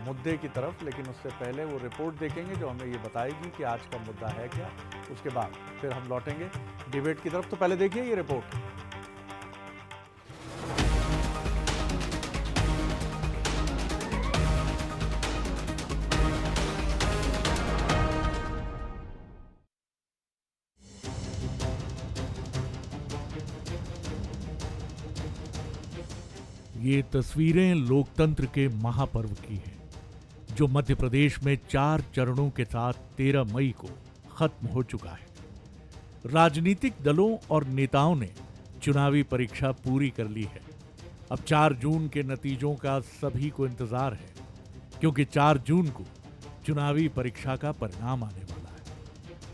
मुद्दे की तरफ, लेकिन उससे पहले वो रिपोर्ट देखेंगे जो हमें ये बताएगी कि आज का मुद्दा है क्या। उसके बाद फिर हम लौटेंगे डिबेट की तरफ। तो पहले देखिए ये रिपोर्ट। ये तस्वीरें लोकतंत्र के महापर्व की हैं, जो मध्य प्रदेश में 4 चरणों के साथ 13 मई को खत्म हो चुका है। राजनीतिक दलों और नेताओं ने चुनावी परीक्षा पूरी कर ली है। अब 4 जून के नतीजों का सभी को इंतजार है, क्योंकि 4 जून को चुनावी परीक्षा का परिणाम आने वाला है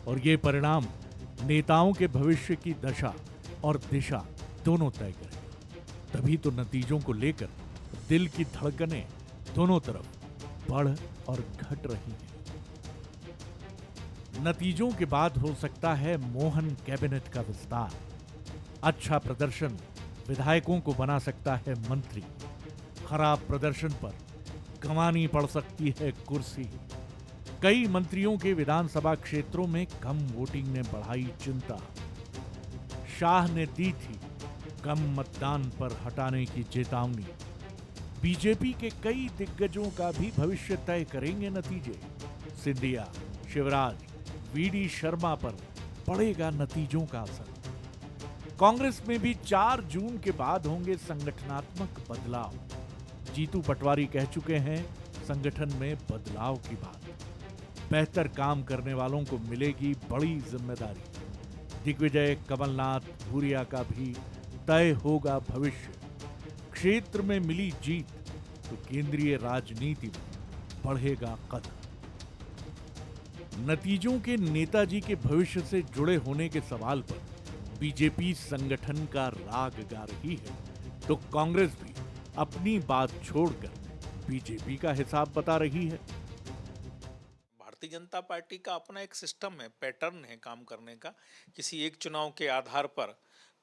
और ये परिणाम नेताओं के भविष्य की दशा और दिशा दोनों तय करेगा। तभी तो नतीजों को लेकर दिल की धड़कनें दोनों तरफ बढ़ और घट रही हैं। नतीजों के बाद हो सकता है मोहन कैबिनेट का विस्तार। अच्छा प्रदर्शन विधायकों को बना सकता है मंत्री। खराब प्रदर्शन पर गंवानी पड़ सकती है कुर्सी। कई मंत्रियों के विधानसभा क्षेत्रों में कम वोटिंग ने बढ़ाई चिंता। शाह ने दी थी कम मतदान पर हटाने की चेतावनी। बीजेपी के कई दिग्गजों का भी भविष्य तय करेंगे नतीजे। सिंधिया, शिवराज, वीडी शर्मा पर पड़ेगा नतीजों का असर। कांग्रेस में भी 4 जून के बाद होंगे संगठनात्मक बदलाव। जीतू पटवारी कह चुके हैं संगठन में बदलाव की बात। बेहतर काम करने वालों को मिलेगी बड़ी जिम्मेदारी। दिग्विजय, कमलनाथ, भूरिया का भी तय होगा भविष्य। क्षेत्र में मिली जीत तो केंद्रीय राजनीति में बढ़ेगा कदम। नतीजों के नेताजी के भविष्य से जुड़े होने के सवाल पर बीजेपी संगठन का राग गा रही है, तो कांग्रेस भी अपनी बात छोड़कर बीजेपी का हिसाब बता रही है। भारतीय जनता पार्टी का अपना एक सिस्टम है, पैटर्न है काम करने का। किसी एक चुनाव के आधार पर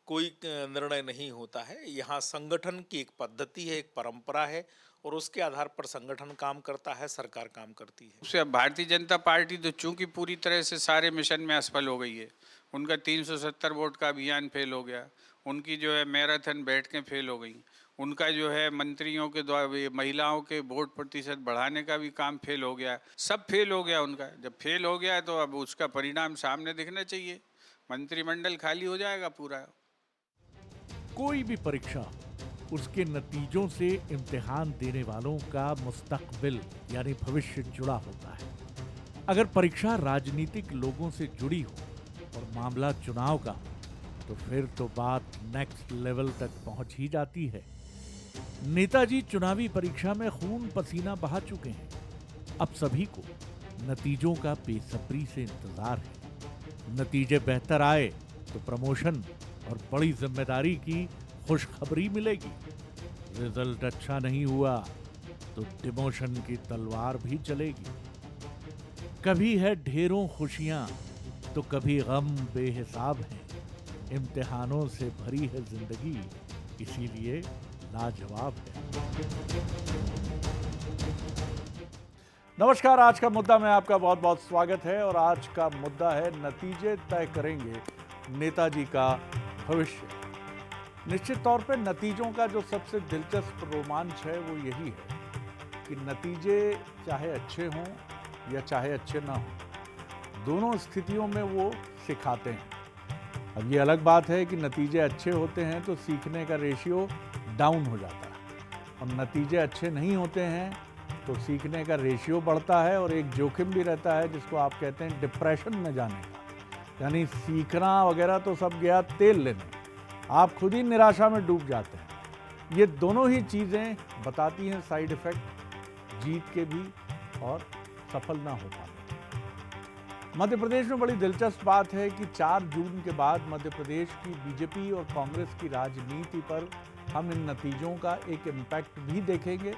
कोई निर्णय नहीं होता है। यहाँ संगठन की एक पद्धति है, एक परंपरा है और उसके आधार पर संगठन काम करता है, सरकार काम करती है। उससे भारतीय जनता पार्टी तो चूंकि पूरी तरह से सारे मिशन में असफल हो गई है। उनका 370 वोट का अभियान फेल हो गया। उनकी जो है मैराथन बैठकें फेल हो गई। उनका जो है मंत्रियों के द्वारा महिलाओं के वोट प्रतिशत बढ़ाने का भी काम फेल हो गया। सब फेल हो गया उनका। जब फेल हो गया तो अब उसका परिणाम सामने दिखना चाहिए। मंत्रिमंडल खाली हो जाएगा पूरा। कोई भी परीक्षा, उसके नतीजों से इम्तिहान देने वालों का मुस्तकबिल यानी भविष्य जुड़ा होता है। अगर परीक्षा राजनीतिक लोगों से जुड़ी हो और मामला चुनाव का, तो फिर तो बात नेक्स्ट लेवल तक पहुंच ही जाती है। नेताजी चुनावी परीक्षा में खून पसीना बहा चुके हैं। अब सभी को नतीजों का बेसब्री से इंतजार है। नतीजे बेहतर आए तो प्रमोशन और बड़ी जिम्मेदारी की खुशखबरी मिलेगी। रिजल्ट अच्छा नहीं हुआ तो डिमोशन की तलवार भी चलेगी। कभी है ढेरों खुशियां तो कभी गम बेहिसाब हैं। इम्तिहानों से भरी है जिंदगी, इसीलिए लाजवाब है। नमस्कार, आज का मुद्दा में आपका बहुत बहुत स्वागत है और आज का मुद्दा है नतीजे तय करेंगे नेताजी का भविष्य। निश्चित तौर पे नतीजों का जो सबसे दिलचस्प रोमांच है वो यही है कि नतीजे चाहे अच्छे हों या चाहे अच्छे ना हों, दोनों स्थितियों में वो सिखाते हैं। अब ये अलग बात है कि नतीजे अच्छे होते हैं तो सीखने का रेशियो डाउन हो जाता है और नतीजे अच्छे नहीं होते हैं तो सीखने का रेशियो बढ़ता है और एक जोखिम भी रहता है जिसको आप कहते हैं डिप्रेशन में जाने का। यानी सीखना वगैरह तो सब गया तेल लेने, आप खुद ही निराशा में डूब जाते हैं। ये दोनों ही चीज़ें बताती हैं साइड इफेक्ट जीत के भी और सफल ना हो पाने। मध्य प्रदेश में बड़ी दिलचस्प बात है कि 4 जून के बाद मध्य प्रदेश की बीजेपी और कांग्रेस की राजनीति पर हम इन नतीजों का एक इम्पैक्ट भी देखेंगे।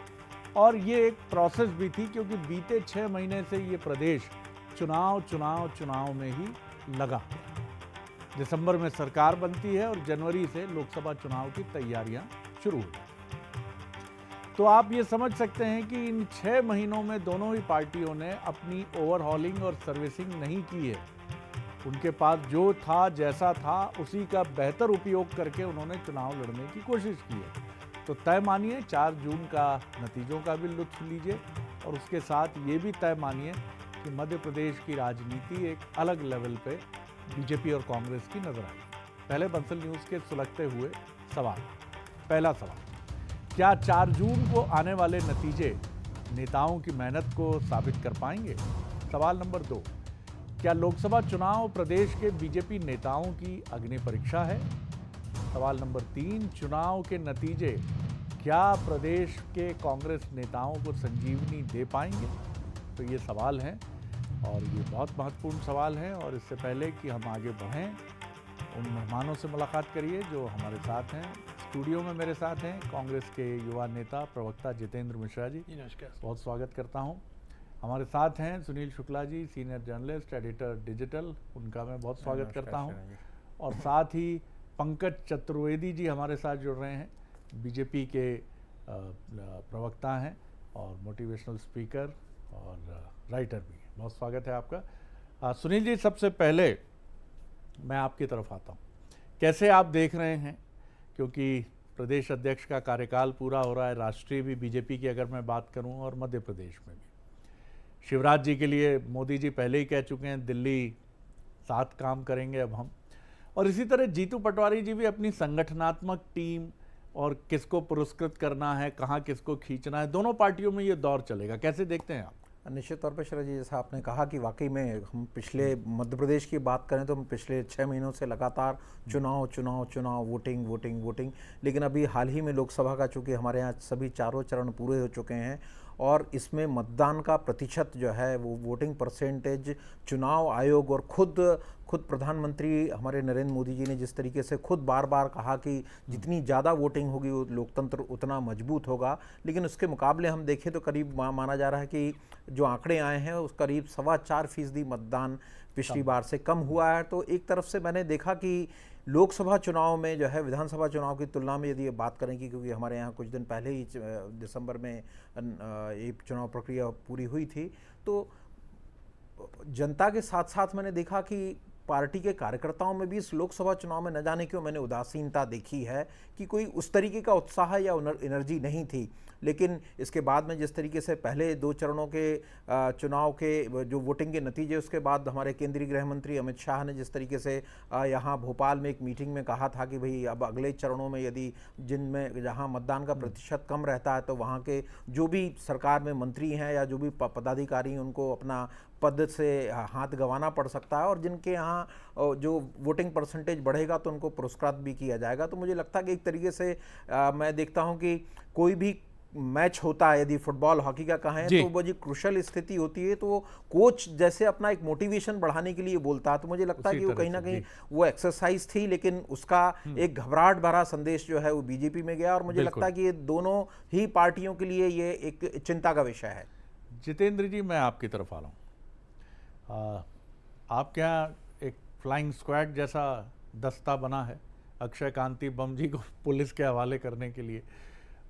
और ये एक प्रोसेस भी थी क्योंकि बीते 6 महीने से ये प्रदेश चुनाव में ही लगा। दिसंबर में सरकार बनती है और जनवरी से लोकसभा चुनाव की तैयारियां शुरू हो जाती हैं। तो आप ये समझ सकते हैं कि इन 6 महीनों में दोनों ही पार्टियों ने अपनी ओवरहॉलिंग और सर्विसिंग नहीं की है। उनके पास जो था, जैसा था, उसी का बेहतर उपयोग करके उन्होंने चुनाव लड़ने की कोशिश की है। तो तय मानिए 4 जून का नतीजों का भी लुत्फ लीजिए और उसके साथ ये भी तय मानिए कि मध्य प्रदेश की राजनीति एक अलग लेवल पे बीजेपी और कांग्रेस की नजर आई। पहले बंसल न्यूज़ के सुलगते हुए सवाल। पहला सवाल, क्या 4 जून को आने वाले नतीजे नेताओं की मेहनत को साबित कर पाएंगे? सवाल नंबर 2, क्या लोकसभा चुनाव प्रदेश के बीजेपी नेताओं की अग्नि परीक्षा है? सवाल नंबर 3, चुनाव के नतीजे क्या प्रदेश के कांग्रेस नेताओं को संजीवनी दे पाएंगे? तो ये सवाल हैं और ये बहुत महत्वपूर्ण सवाल हैं। और इससे पहले कि हम आगे बढ़ें, उन मेहमानों से मुलाकात करिए जो हमारे साथ हैं। स्टूडियो में मेरे साथ हैं कांग्रेस के युवा नेता प्रवक्ता जितेंद्र मिश्रा जी। नमस्कार। बहुत स्वागत करता हूं। हमारे साथ हैं Sunil Shukla ji, senior journalist, editor digital, उनका मैं बहुत स्वागत करता हूं। और साथ ही पंकज चतुर्वेदी जी हमारे साथ जुड़ रहे हैं, बीजेपी के प्रवक्ता हैं और मोटिवेशनल स्पीकर और राइटर भी हैं। बहुत स्वागत है आपका। सुनील जी, सबसे पहले मैं आपकी तरफ आता हूं, कैसे आप देख रहे हैं, क्योंकि प्रदेश अध्यक्ष का कार्यकाल पूरा हो रहा है, राष्ट्रीय भी बीजेपी की अगर मैं बात करूं और मध्य प्रदेश में भी। शिवराज जी के लिए मोदी जी पहले ही कह चुके हैं दिल्ली साथ काम करेंगे अब हम, और इसी तरह जीतू पटवारी जी भी अपनी संगठनात्मक टीम और किसको पुरस्कृत करना है, कहाँ किसको खींचना है, दोनों पार्टियों में ये दौर चलेगा। कैसे देखते हैं आप? निश्चित तौर पर शरद जी, जैसा आपने कहा कि वाकई में हम पिछले मध्य प्रदेश की बात करें तो हम पिछले 6 महीनों से लगातार चुनाव चुनाव चुनाव, वोटिंग वोटिंग वोटिंग, लेकिन अभी हाल ही में लोकसभा का चूँकि हमारे यहाँ सभी चारों चरण पूरे हो चुके हैं और इसमें मतदान का प्रतिशत जो है वो वोटिंग परसेंटेज, चुनाव आयोग और खुद प्रधानमंत्री हमारे नरेंद्र मोदी जी ने जिस तरीके से खुद बार बार कहा कि जितनी ज़्यादा वोटिंग होगी वो लोकतंत्र उतना मजबूत होगा, लेकिन उसके मुकाबले हम देखें तो करीब माना जा रहा है कि जो आंकड़े आए हैं उस करीब 4.25% मतदान पिछली बार से कम हुआ है। तो एक तरफ से मैंने देखा कि लोकसभा चुनाव में जो है विधानसभा चुनाव की तुलना में यदि ये बात करें कि क्योंकि हमारे यहाँ कुछ दिन पहले ही दिसंबर में ये चुनाव प्रक्रिया पूरी हुई थी, तो जनता के साथ साथ मैंने देखा कि पार्टी के कार्यकर्ताओं में भी इस लोकसभा चुनाव में न जाने क्यों मैंने उदासीनता देखी है कि कोई उस तरीके का उत्साह या एनर्जी नहीं थी। लेकिन इसके बाद में जिस तरीके से पहले 2 चरणों के चुनाव के जो वोटिंग के नतीजे, उसके बाद हमारे केंद्रीय गृह मंत्री अमित शाह ने जिस तरीके से यहाँ भोपाल में एक मीटिंग में कहा था कि भाई अब अगले चरणों में यदि जिनमें जहाँ मतदान का प्रतिशत कम रहता है तो वहाँ के जो भी सरकार में मंत्री हैं या जो भी पदाधिकारी हैं उनको अपना पद से हाथ गंवाना पड़ सकता है और जिनके यहाँ जो वोटिंग परसेंटेज बढ़ेगा तो उनको पुरस्कृत भी किया जाएगा। तो मुझे लगता है कि एक तरीके से मैं देखता हूँ कि कोई भी मैच होता है, यदि फुटबॉल हॉकी का कहें तो वो जो क्रुशल स्थिति होती है तो वो कोच जैसे अपना एक मोटिवेशन बढ़ाने के लिए बोलता है। तो मुझे लगता है कि वो कहीं ना कहीं वो एक्सरसाइज थी, लेकिन उसका एक घबराहट भरा संदेश जो है वो बीजेपी में गया और मुझे लगता है कि ये दोनों ही पार्टियों के लिए ये एक चिंता का विषय है। जितेंद्र जी, मैं आपकी तरफ आ रहा हूँ। आपके यहाँ एक फ्लाइंग स्क्वाड जैसा दस्ता बना है अक्षय कांति बम जी को पुलिस के हवाले करने के लिए,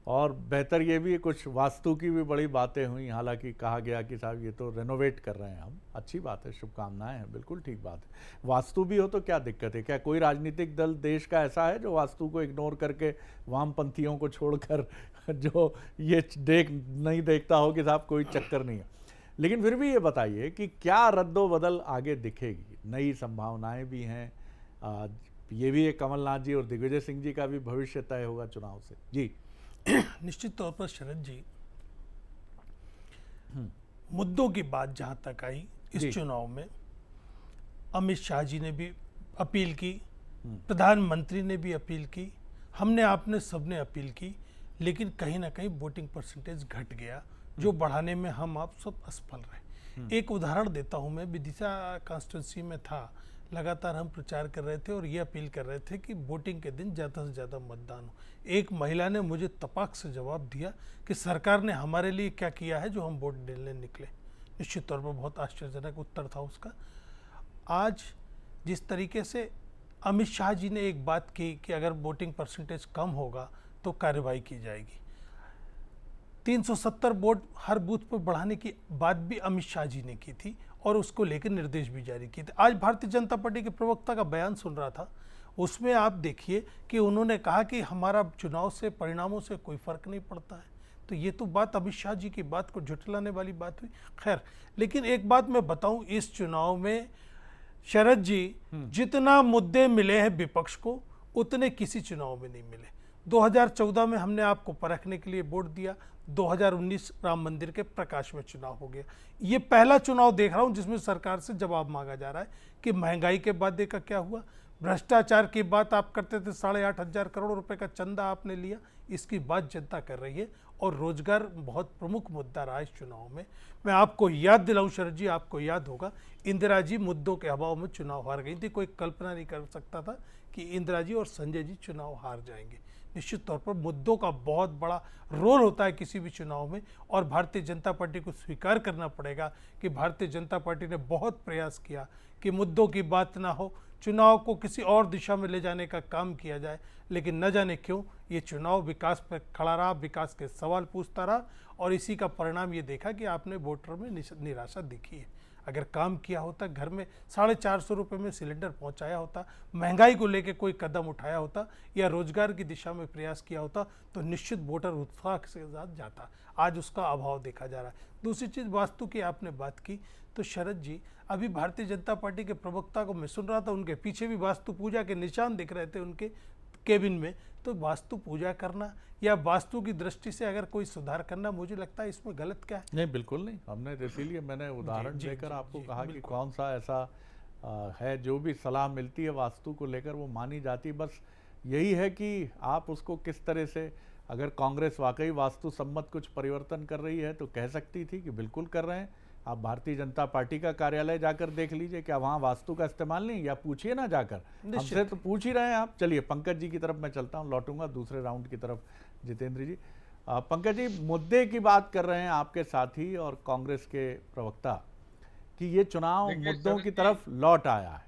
और बेहतर ये भी कुछ वास्तु की भी बड़ी बातें हुई, हालांकि कहा गया कि साहब ये तो रेनोवेट कर रहे हैं हम, अच्छी बात है, शुभकामनाएं हैं, बिल्कुल ठीक बात है। वास्तु भी हो तो क्या दिक्कत है? क्या कोई राजनीतिक दल देश का ऐसा है जो वास्तु को इग्नोर करके वामपंथियों को छोड़कर जो ये नहीं देखता हो कि साहब कोई चक्कर नहीं है? लेकिन फिर भी ये बताइए कि क्या रद्दोबदल आगे दिखेगी? नई संभावनाएं भी हैं, ये भी एक कमलनाथ जी और दिग्विजय सिंह जी का भी भविष्य तय होगा चुनाव से। जी निश्चित तौर पर शरद जी, मुद्दों की बात जहां तक आई इस चुनाव में, अमित शाह जी ने भी अपील की, प्रधानमंत्री ने भी अपील की, हमने आपने सबने अपील की, लेकिन कहीं ना कहीं वोटिंग परसेंटेज घट गया जो बढ़ाने में हम आप सब असफल रहे। एक उदाहरण देता हूं, मैं विदिशा कॉन्स्टिट्यूंसी में था, लगातार हम प्रचार कर रहे थे और ये अपील कर रहे थे कि वोटिंग के दिन ज़्यादा से ज़्यादा मतदान हो। एक महिला ने मुझे तपाक से जवाब दिया कि सरकार ने हमारे लिए क्या किया है जो हम वोट देने निकले। निश्चित तौर पर बहुत आश्चर्यजनक उत्तर था उसका। आज जिस तरीके से अमित शाह जी ने एक बात की कि अगर वोटिंग परसेंटेज कम होगा तो कार्रवाई की जाएगी, 370 वोट हर बूथ पर बढ़ाने की बात भी अमित शाह जी ने की थी और उसको लेकर निर्देश भी जारी किए थे। आज भारतीय जनता पार्टी के प्रवक्ता का बयान सुन रहा था, उसमें आप देखिए कि उन्होंने कहा कि हमारा चुनाव से परिणामों से कोई फर्क नहीं पड़ता है। तो ये तो बात अमित शाह जी की बात को झुठलाने वाली बात हुई। खैर, लेकिन एक बात मैं बताऊं, इस चुनाव में शरद जी जितना मुद्दे मिले हैं विपक्ष को उतने किसी चुनाव में नहीं मिले। 2014 में हमने आपको परखने के लिए वोट दिया, 2019 राम मंदिर के प्रकाश में चुनाव हो गया। ये पहला चुनाव देख रहा हूं जिसमें सरकार से जवाब मांगा जा रहा है कि महंगाई के वादे का क्या हुआ, भ्रष्टाचार की बात आप करते थे, 8,500 करोड़ रुपए का चंदा आपने लिया, इसकी बात जनता कर रही है। और रोजगार बहुत प्रमुख मुद्दा रहा इस चुनाव में। मैं आपको याद दिलाऊं शरद जी, आपको याद होगा इंदिरा जी मुद्दों के अभाव में चुनाव हार गई थी। कोई कल्पना नहीं कर सकता था कि इंदिरा जी और संजय जी चुनाव हार जाएंगे। निश्चित तौर पर मुद्दों का बहुत बड़ा रोल होता है किसी भी चुनाव में, और भारतीय जनता पार्टी को स्वीकार करना पड़ेगा कि भारतीय जनता पार्टी ने बहुत प्रयास किया कि मुद्दों की बात ना हो, चुनाव को किसी और दिशा में ले जाने का काम किया जाए। लेकिन न जाने क्यों ये चुनाव विकास पर खड़ा रहा, विकास के सवाल पूछता रहा, और इसी का परिणाम ये देखा कि आपने वोटर में निराशा दिखी है। अगर काम किया होता, घर में 450 रुपये में सिलेंडर पहुंचाया होता, महंगाई को लेकर कोई कदम उठाया होता या रोजगार की दिशा में प्रयास किया होता तो निश्चित वोटर उत्साह के साथ जाता। आज उसका अभाव देखा जा रहा है। दूसरी चीज़, वास्तु की आपने बात की, तो शरद जी अभी भारतीय जनता पार्टी के प्रवक्ता को मैं सुन रहा था, उनके पीछे भी वास्तु पूजा के निशान दिख रहे थे उनके केबिन में। तो वास्तु पूजा करना या वास्तु की दृष्टि से अगर कोई सुधार करना, मुझे लगता है इसमें गलत क्या है। नहीं, बिल्कुल नहीं। हमने इसीलिए मैंने उदाहरण देकर आपको कहा कि कौन सा ऐसा है जो भी सलाह मिलती है वास्तु को लेकर वो मानी जाती। बस यही है कि आप उसको किस तरह से, अगर कांग्रेस वाकई वास्तु सम्मत कुछ परिवर्तन कर रही है तो कह सकती थी कि बिल्कुल कर रहे हैं। आप भारतीय जनता पार्टी का कार्यालय जाकर देख लीजिए, क्या वहाँ वास्तु का इस्तेमाल नहीं, या पूछिए ना जाकर, हमसे तो पूछ ही रहे हैं आप। चलिए पंकज जी की तरफ मैं चलता हूँ, लौटूंगा दूसरे राउंड की तरफ जितेंद्र जी। पंकज जी, मुद्दे की बात कर रहे हैं आपके साथी और कांग्रेस के प्रवक्ता कि ये चुनाव मुद्दों की तरफ लौट आया है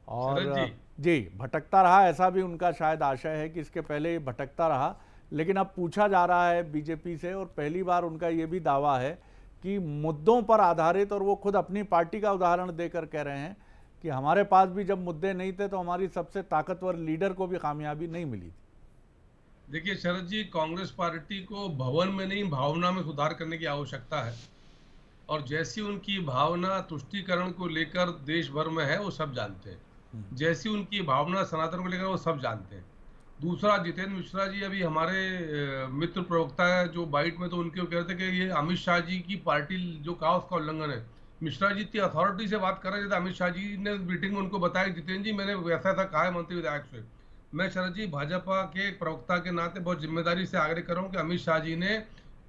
और जी भटकता रहा, ऐसा भी उनका शायद आशय है कि इसके पहले ये भटकता रहा, लेकिन अब पूछा जा रहा है बीजेपी से, और पहली बार उनका ये भी दावा है कि मुद्दों पर आधारित, और वो खुद अपनी पार्टी का उदाहरण देकर कह रहे हैं कि हमारे पास भी जब मुद्दे नहीं थे तो हमारी सबसे ताकतवर लीडर को भी कामयाबी नहीं मिली थी। देखिए शरद जी, कांग्रेस पार्टी को भवन में नहीं भावना में सुधार करने की आवश्यकता है, और जैसी उनकी भावना तुष्टीकरण को लेकर देश भर में है वो सब जानते हैं, जैसी उनकी भावना सनातन को लेकर वो सब जानते हैं। दूसरा, जितेंद्र मिश्रा जी अभी हमारे मित्र प्रवक्ता है जो बाइट में, तो उनके कह रहे थे कि ये अमित शाह जी की पार्टी जो कहा उसका उल्लंघन है। मिश्रा जी इतनी अथॉरिटी से बात कर रहे थे, अमित शाह जी ने मीटिंग में उनको बताया जितेंद्र जी मैंने वैसा ऐसा कहा है मंत्री विधायक से। मैं शरद जी भाजपा के प्रवक्ता के नाते बहुत जिम्मेदारी से आग्रह कर रहा हूँ कि अमित शाह जी ने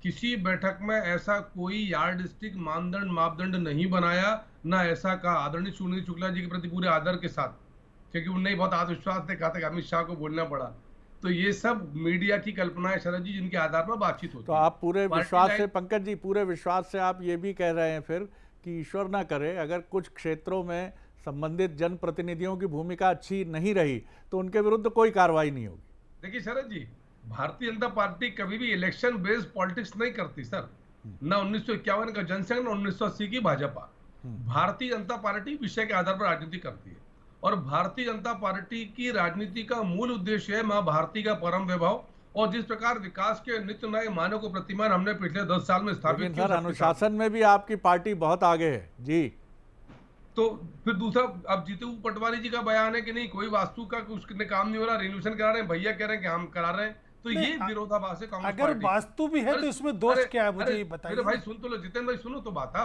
किसी बैठक में ऐसा कोई यार्ड स्टिक मानदंड मापदंड नहीं बनाया, ना ऐसा कहा। आदरणीय सुनील शुक्ला जी के प्रति पूरे आदर के साथ, क्योंकि उन्हें बहुत आत्मविश्वास से कहा था कि अमित शाह को बोलना पड़ा। तो ये सब मीडिया की कल्पना है शरद जी, जिनके आधार पर बातचीत होती है। तो आप पूरे विश्वास से, पंकज जी पूरे विश्वास से आप ये भी कह रहे हैं फिर कि ईश्वर ना करे अगर कुछ क्षेत्रों में संबंधित जनप्रतिनिधियों की भूमिका अच्छी नहीं रही तो उनके विरुद्ध कोई कार्रवाई नहीं होगी। देखिए शरद जी, भारतीय जनता पार्टी कभी भी इलेक्शन बेस्ड पॉलिटिक्स नहीं करती सर, ना 1951 का जनसंघ ना 1980 की भाजपा। भारतीय जनता पार्टी विषय के आधार पर राजनीति करती है, और भारतीय जनता पार्टी की राजनीति का मूल उद्देश्य है मां भारती का परम वैभव, और जिस प्रकार विकास के नित्य नए मानव को प्रतिमान हमने पिछले 10 साल में स्थापित किया। सर अनुशासन में भी आपकी पार्टी बहुत आगे है जी। तो फिर दूसरा, अब जीतू पटवारी जी का बयान है कि नहीं कोई वास्तु का कुछ काम नहीं हो रहा, रिनोवेशन करा रहे हैं, भैया कह रहे हैं कि हम करा रहे हैं। तो ये विरोधाभास है कांग्रेस अगर वास्तु भी है तो इसमें दोष क्या है, मुझे ये बताइए। भाई सुन तो लो जितेंद्र भाई, सुनो तो बात।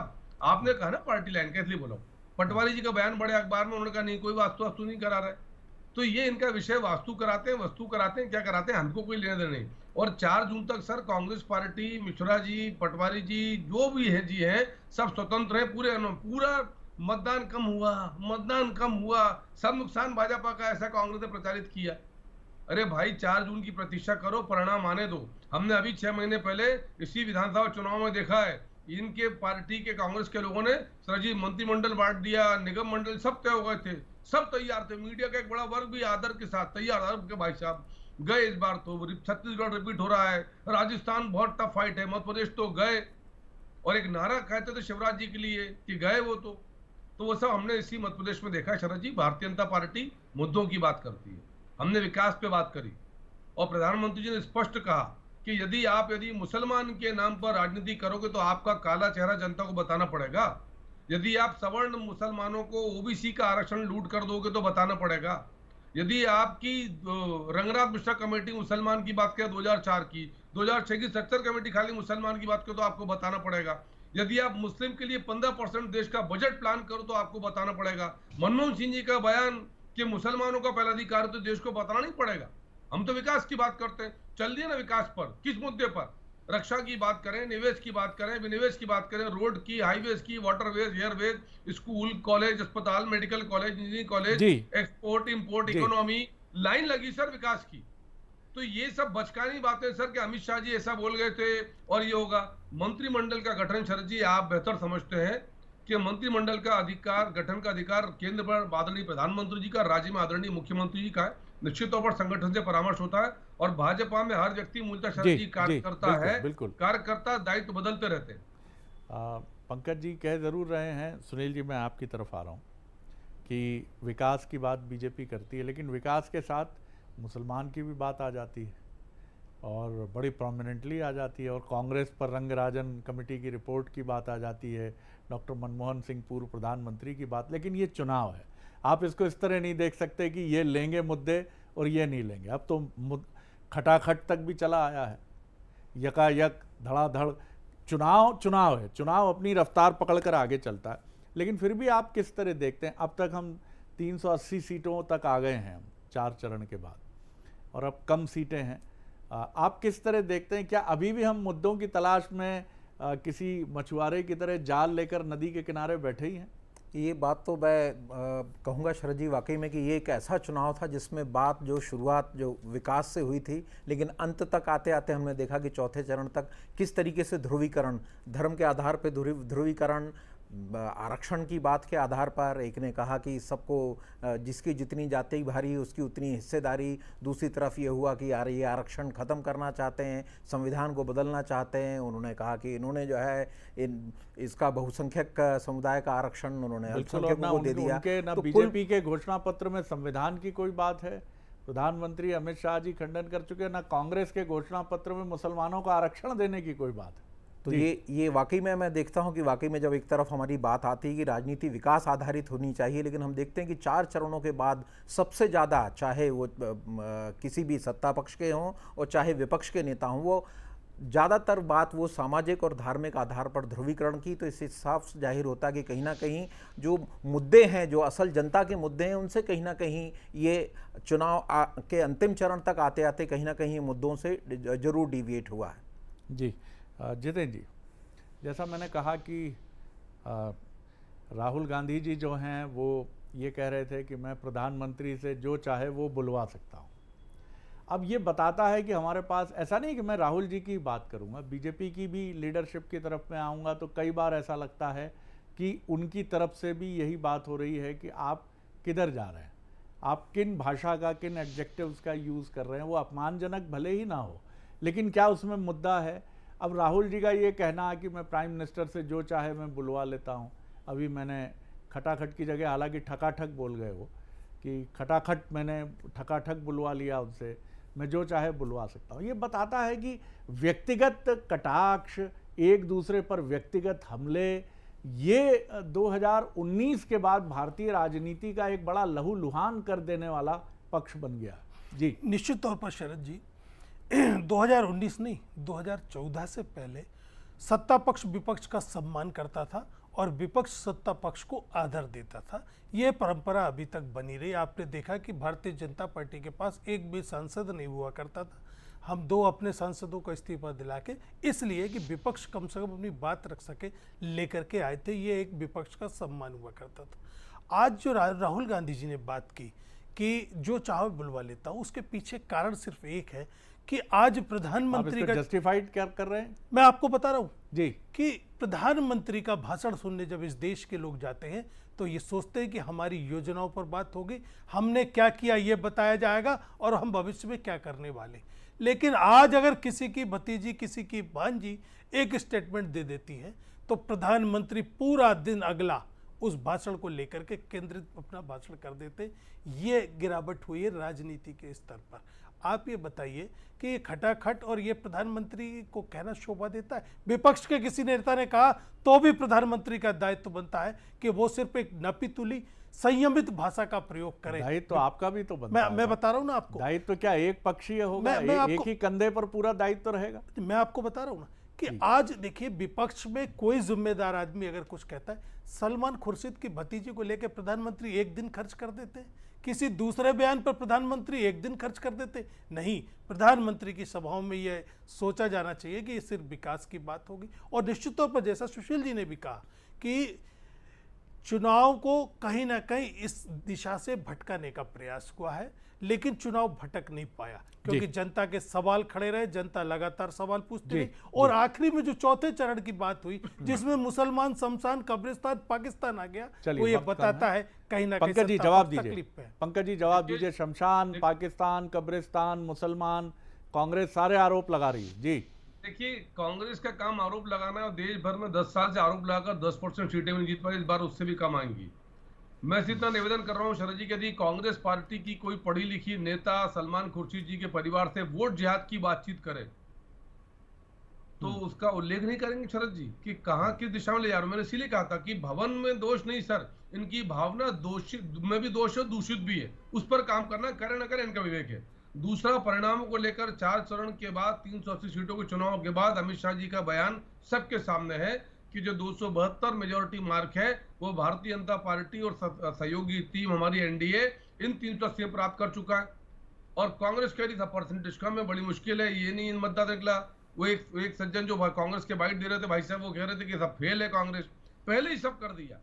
आपने कहा ना पार्टी लाइन, कैसे बोलो। पटवारी जी का बयान बड़े अखबार में, उन्होंने कहा नहीं कोई वास्तु नहीं करा रहा है। तो ये इनका विषय, वास्तु कराते हैं, वस्तु कराते हैं, क्या कराते हैं हमको कोई लेना देना नहीं। और 4 जून तक सर कांग्रेस पार्टी, मिश्रा जी, पटवारी जी, जो भी है जी हैं, सब स्वतंत्र है। पूरा मतदान कम हुआ, सब नुकसान भाजपा का, ऐसा कांग्रेस ने प्रचारित किया। अरे भाई 4 जून की प्रतीक्षा करो, परिणाम आने दो। हमने अभी 6 महीने पहले इसी विधानसभा चुनाव में देखा है, इनके पार्टी के कांग्रेस के लोगों ने सर जी मंत्रिमंडल बांट दिया, निगम मंडल सब तय हो गए थे, सब तैयार थे। मीडिया का एक बड़ा वर्ग भी आदर के साथ तैयार था कि भाई साहब गए इस बार तो छत्तीसगढ़ रिपीट हो रहा है, राजस्थान बहुत टफ फाइट है, मध्य प्रदेश तो गए, और एक नारा कहते थे शिवराज जी के लिए कि गए वो तो वो सब हमने इसी मध्य प्रदेश में देखा है। शरद जी, भारतीय जनता पार्टी मुद्दों की बात करती है, हमने विकास पे बात करी और प्रधानमंत्री जी ने स्पष्ट कहा कि यदि मुसलमान के नाम पर राजनीति करोगे तो आपका काला चेहरा जनता को बताना पड़ेगा। यदि आप सवर्ण मुसलमानों को ओबीसी का आरक्षण लूट कर दोगे तो बताना पड़ेगा। यदि आपकी रंगनाथ मिश्रा कमेटी मुसलमान की बात करें 2004 की, 2006 की 70 कमेटी खाली मुसलमान की बात करें तो आपको बताना पड़ेगा। यदि आप मुस्लिम के लिए 15% देश का बजट प्लान करो तो आपको बताना पड़ेगा। मनमोहन सिंह जी का बयान कि मुसलमानों का पहला अधिकार तो देश को बताना नहीं पड़ेगा। हम तो विकास की बात करते हैं, चल दिए ना विकास पर, किस मुद्दे पर? रक्षा की बात करें, निवेश की बात करें, विनिवेश की बात करें, रोड की, हाईवेज की, वाटरवेज, एयरवेज, स्कूल, कॉलेज, अस्पताल, medical college, engineering college, export import, economy, line लगी सर विकास की। तो ये सब बचकानी बातें सर कि अमित शाह जी ऐसा बोल गए थे और ये होगा। मंत्रिमंडल का गठन शरद जी आप बेहतर समझते हैं कि मंत्रिमंडल का अधिकार, गठन का अधिकार केंद्र पर आदरणीय प्रधानमंत्री जी का, राज्य में आदरणीय मुख्यमंत्री जी का है। निश्चित तौर पर संगठन से परामर्श होता है और भाजपा में हर व्यक्ति मूलतः शरद जी कार्य करता है, कार्यकर्ता दायित्व बदलते रहते हैं। पंकज जी कह जरूर रहे हैं, सुनील जी मैं आपकी तरफ आ रहा हूँ कि विकास की बात बीजेपी करती है, लेकिन विकास के साथ मुसलमान की भी बात आ जाती है और बड़ी प्रोमिनेंटली आ जाती है, और कांग्रेस पर रंगराजन कमेटी की रिपोर्ट की बात आ जाती है, डॉक्टर मनमोहन सिंह पूर्व प्रधानमंत्री की बात। लेकिन ये चुनाव है, आप इसको इस तरह नहीं देख सकते कि ये लेंगे मुद्दे और ये नहीं लेंगे। अब तो खटाखट तक भी चला आया है, यकायक धड़ाधड़ चुनाव है, चुनाव अपनी रफ्तार पकड़कर आगे चलता है। लेकिन फिर भी आप किस तरह देखते हैं? अब तक हम 380 सीटों तक आ गए हैं हम 4 चरण के बाद, और अब कम सीटें हैं। आप किस तरह देखते हैं? क्या अभी भी हम मुद्दों की तलाश में किसी मछुआरे की तरह जाल लेकर नदी के किनारे बैठे ही हैं? ये बात तो मैं कहूँगा शरद जी वाकई में कि ये एक ऐसा चुनाव था जिसमें बात जो शुरुआत जो विकास से हुई थी, लेकिन अंत तक आते आते हमने देखा कि चौथे चरण तक किस तरीके से ध्रुवीकरण, धर्म के आधार पर ध्रुवीकरण, आरक्षण की बात के आधार पर एक ने कहा कि सबको जिसकी जितनी जाति भारी उसकी उतनी हिस्सेदारी, दूसरी तरफ ये हुआ कि यार ये आरक्षण ख़त्म करना चाहते हैं, संविधान को बदलना चाहते हैं। उन्होंने कहा कि इन्होंने जो है इसका बहुसंख्यक समुदाय का आरक्षण उन्होंने अल्पसंख्यकों को दे दिया। उनके ना बीजेपी के घोषणा पत्र में संविधान की कोई बात है, प्रधानमंत्री अमित शाह जी खंडन कर चुके, ना कांग्रेस के घोषणा पत्र में मुसलमानों को आरक्षण देने की कोई बात है। तो ये वाकई में मैं देखता हूं कि वाकई में जब एक तरफ हमारी बात आती है कि राजनीति विकास आधारित होनी चाहिए, लेकिन हम देखते हैं कि 4 चरणों के बाद सबसे ज़्यादा, चाहे वो किसी भी सत्ता पक्ष के हों और चाहे विपक्ष के नेता हों, वो ज़्यादातर बात वो सामाजिक और धार्मिक आधार पर ध्रुवीकरण की। तो इससे साफ जाहिर होता है कि कहीं ना कहीं जो मुद्दे हैं, जो असल जनता के मुद्दे हैं, उनसे कहीं ना कहीं ये चुनाव के अंतिम चरण तक आते आते कहीं ना कहीं मुद्दों से जरूर डिविएट हुआ है। जी जितेंद्र जी, जैसा मैंने कहा कि राहुल गांधी जी जो हैं वो ये कह रहे थे कि मैं प्रधानमंत्री से जो चाहे वो बुलवा सकता हूँ। अब ये बताता है कि हमारे पास, ऐसा नहीं कि मैं राहुल जी की बात करूँगा, बीजेपी की भी लीडरशिप की तरफ में आऊँगा तो कई बार ऐसा लगता है कि उनकी तरफ से भी यही बात हो रही है कि आप किधर जा रहे हैं, आप किन भाषा का, किन एडजेक्टिव्स का यूज़ कर रहे हैं। वो अपमानजनक भले ही ना हो, लेकिन क्या उसमें मुद्दा है? अब राहुल जी का ये कहना है कि मैं प्राइम मिनिस्टर से जो चाहे मैं बुलवा लेता हूँ। अभी मैंने खटाखट की जगह, हालांकि ठकाठक बोल गए वो, कि खटाखट मैंने ठकाठक बुलवा लिया उनसे, मैं जो चाहे बुलवा सकता हूँ। ये बताता है कि व्यक्तिगत कटाक्ष, एक दूसरे पर व्यक्तिगत हमले, ये 2019 के बाद भारतीय राजनीति का एक बड़ा लहूलुहान कर देने वाला पक्ष बन गया। जी निश्चित तौर पर शरद जी 2019 नहीं, 2014 से पहले सत्ता पक्ष विपक्ष का सम्मान करता था और विपक्ष सत्ता पक्ष को आदर देता था। ये परंपरा अभी तक बनी रही। आपने देखा कि भारतीय जनता पार्टी के पास एक भी सांसद नहीं हुआ करता था। हम 2 अपने सांसदों को इस्तीफा दिला के, इसलिए कि विपक्ष कम से कम अपनी बात रख सके, लेकर के आए थे। ये एक विपक्ष का सम्मान हुआ करता था। आज जो राहुल गांधी जी ने बात की कि जो चाहे बुलवा लेता हूँ, उसके पीछे कारण सिर्फ एक है कि आज आप प्रधानमंत्री इसको का, जस्टिफाइड क्या कर रहे हैं मैं आपको बता रहा हूं जी? कि प्रधानमंत्री का भाषण सुनने जब इस देश के लोग जाते हैं तो ये सोचते हैं कि हमारी योजनाओं पर बात होगी, हमने क्या किया ये बताया जाएगा और हम भविष्य में क्या करने वाले। लेकिन आज अगर किसी की भतीजी, किसी की भांजी एक स्टेटमेंट दे देती है तो प्रधानमंत्री पूरा दिन अगला उस भाषण को लेकर के केंद्रित अपना भाषण कर देते। ये गिरावट हुई है राजनीति के स्तर पर। आप ये बताइए कि ये खटाखट और ये प्रधानमंत्री को कहना शोभा देता है? विपक्ष के किसी नेता ने कहा तो भी प्रधानमंत्री का दायित्व बनता है कि वो सिर्फ एक नपी-तुली संयमित भाषा का प्रयोग करें। दायित्व तो आपका भी तो बनता मैं बता रहा हूं ना आपको। दायित्व क्या एक पक्षीय होगा? मैं एक ही कंधे पर पूरा दायित्व रहेगा? मैं आपको बता रहा हूं ना कि आज देखिए विपक्ष में कोई जिम्मेदार आदमी अगर कुछ कहता है, सलमान खुर्शीद की भतीजी को लेकर प्रधानमंत्री एक दिन खर्च कर देते, किसी दूसरे बयान पर प्रधानमंत्री एक दिन खर्च कर देते। नहीं, प्रधानमंत्री की सभाओं में यह सोचा जाना चाहिए कि ये सिर्फ विकास की बात होगी। और निश्चित तौर पर जैसा सुशील जी ने भी कहा कि चुनाव को कहीं ना कहीं इस दिशा से भटकाने का प्रयास हुआ है, लेकिन चुनाव भटक नहीं पाया क्योंकि जनता के सवाल खड़े रहे, जनता लगातार सवाल पूछती रही। और आखिरी में जो चौथे चरण की बात हुई जिसमें मुसलमान, शमशान, कब्रिस्तान, पाकिस्तान आ गया, वो ये बताता है कहीं ना कहीं पंकज जी सत्ता जवाब पर दीजिए। तकलीफ है। पंकज जी जवाब दीजिए। शमशान, पाकिस्तान, कब्रिस्तान, मुसलमान, कांग्रेस सारे आरोप लगा रही है जी। देखिए, कांग्रेस का काम आरोप लगाना है और देश भर में 10 साल से आरोप लगाकर 10% सीटें भी जीत पाई, इस बार उससे भी कम आएंगी। मैं इतना निवेदन कर रहा हूं शरद जी कि यदि कांग्रेस पार्टी की कोई पढ़ी लिखी नेता सलमान खुर्शीद जी के परिवार से वोट जिहाद की बातचीत करे तो उसका उल्लेख नहीं करेंगे शरद जी कि कहां किस दिशा में ले जा रहे हो। मैंने इसीलिए कहा था कि भवन में दोष नहीं सर, इनकी भावना दोषित में भी दोष है, दूषित भी है, उस पर काम करना, करे ना करे इनका विवेक है। दूसरा, परिणामों को लेकर 4 चरण के बाद 380 सीटों के चुनाव के बाद अमित शाह जी का बयान सबके सामने है कि जो 272 मेजोरिटी मार्क है वो भारतीय जनता पार्टी और सहयोगी टीम हमारी एनडीए इन 380 प्राप्त कर चुका है। और कांग्रेस कह रही था परसेंटेज कम है, बड़ी मुश्किल है, ये नहीं इन मतदाता निकला। वो एक सज्जन जो कांग्रेस के बाइट दे रहे थे भाई साहब, वो कह रहे थे कि सब फेल है, कांग्रेस पहले ही सब कर दिया,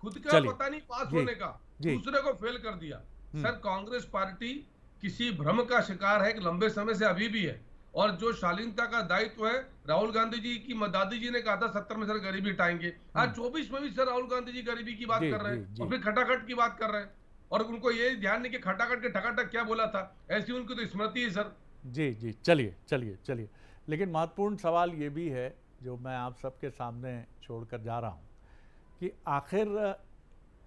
खुद का पता नहीं पास होने का, दूसरे को फेल कर दिया। सर, कांग्रेस पार्टी किसी भ्रम का शिकार है, एक लंबे समय से अभी भी है। और जो शालीनता का दायित्व है, राहुल गांधी जी की दादी जी ने कहा था 70 में सर गरीबी हटाएंगे, आज 24 में भी सर राहुल गांधी जी गरीबी की बात कर रहे हैं और फिर खटाखट की बात कर रहे हैं। और उनको ये ध्यान नहीं कि खटाखट के ठकाठक क्या बोला था, ऐसी उनकी तो स्मृति है सर। जी जी, चलिए। लेकिन महत्वपूर्ण सवाल ये भी है जो मैं आप सबके सामने छोड़कर जा रहा हूँ कि आखिर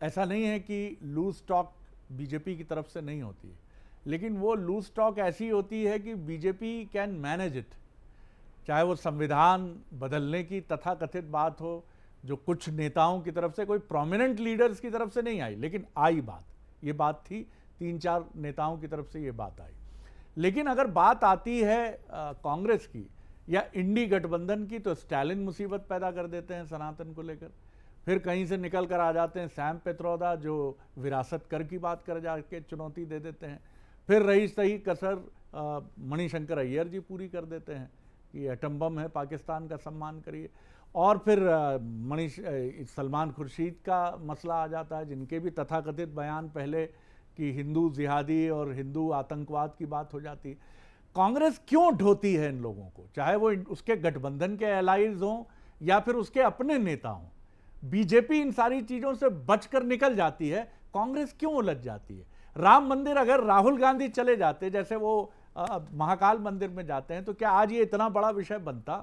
ऐसा नहीं है कि लूज टॉक बीजेपी की तरफ से नहीं होती है, लेकिन वो लूज टॉक ऐसी होती है कि बीजेपी कैन मैनेज इट, चाहे वो संविधान बदलने की तथाकथित बात हो जो कुछ नेताओं की तरफ से, कोई प्रोमिनेंट लीडर्स की तरफ से नहीं आई, लेकिन आई बात, ये बात थी 3-4 नेताओं की तरफ से ये बात आई। लेकिन अगर बात आती है कांग्रेस की या इंडी गठबंधन की तो स्टालिन मुसीबत पैदा कर देते हैं सनातन को लेकर। फिर कहीं से निकल कर आ जाते हैं सैम पित्रोदा जो विरासत कर की बात कर जाके चुनौती दे देते हैं। फिर रही सही कसर मणिशंकर अय्यर जी पूरी कर देते हैं कि एटम बम है, पाकिस्तान का सम्मान करिए। और फिर सलमान खुर्शीद का मसला आ जाता है, जिनके भी तथाकथित बयान पहले कि हिंदू जिहादी और हिंदू आतंकवाद की बात हो जाती। कांग्रेस क्यों ढोती है इन लोगों को, चाहे वो उसके गठबंधन के एलाइज हों या फिर उसके अपने नेता हों। बीजेपी इन सारी चीज़ों से बचकर निकल जाती है, कांग्रेस क्यों उलझ जाती है। राम मंदिर अगर राहुल गांधी चले जाते, जैसे वो महाकाल मंदिर में जाते हैं, तो क्या आज ये इतना बड़ा विषय बनता,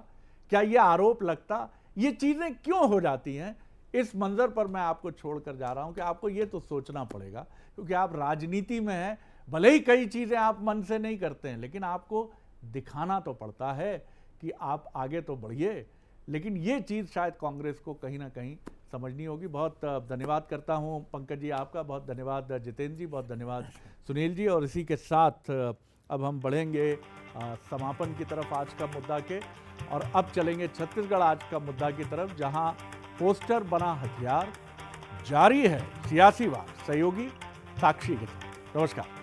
क्या ये आरोप लगता, ये चीज़ें क्यों हो जाती हैं। इस मंजर पर मैं आपको छोड़कर जा रहा हूं कि आपको ये तो सोचना पड़ेगा, क्योंकि आप राजनीति में हैं। भले ही कई चीज़ें आप मन से नहीं करते हैं, लेकिन आपको दिखाना तो पड़ता है कि आप आगे तो बढ़िए। लेकिन ये चीज़ शायद कांग्रेस को कहीं ना कहीं समझनी होगी। बहुत धन्यवाद करता हूं पंकज जी आपका, बहुत धन्यवाद जितेंद्र जी, बहुत धन्यवाद सुनील जी। और इसी के साथ अब हम बढ़ेंगे समापन की तरफ आज का मुद्दा के, और अब चलेंगे छत्तीसगढ़ आज का मुद्दा की तरफ, जहां पोस्टर बना हथियार, जारी है सियासी वार सहयोगी साक्षी के साथ। नमस्कार।